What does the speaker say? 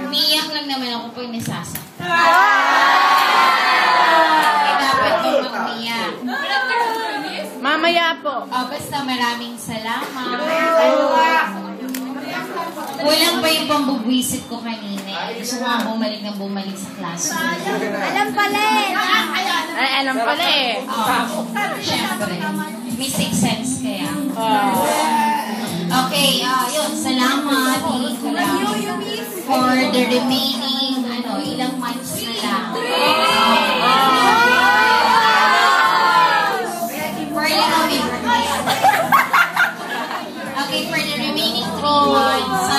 Umiiyak lang naman ako pag nasasaktan. Dapat mo mag-umiyak. Mamaya po. Basta maraming salamat. Kulang pa yung pambubwisit ko kanina. Gusto ko bumalik sa klase. Alam pala eh. Ay, alam pala eh. Siyempre. May 6 cents kaya. Okay, yun. Salamat. For the remaining, ilang months na lang. Okay, for the remaining 3 months,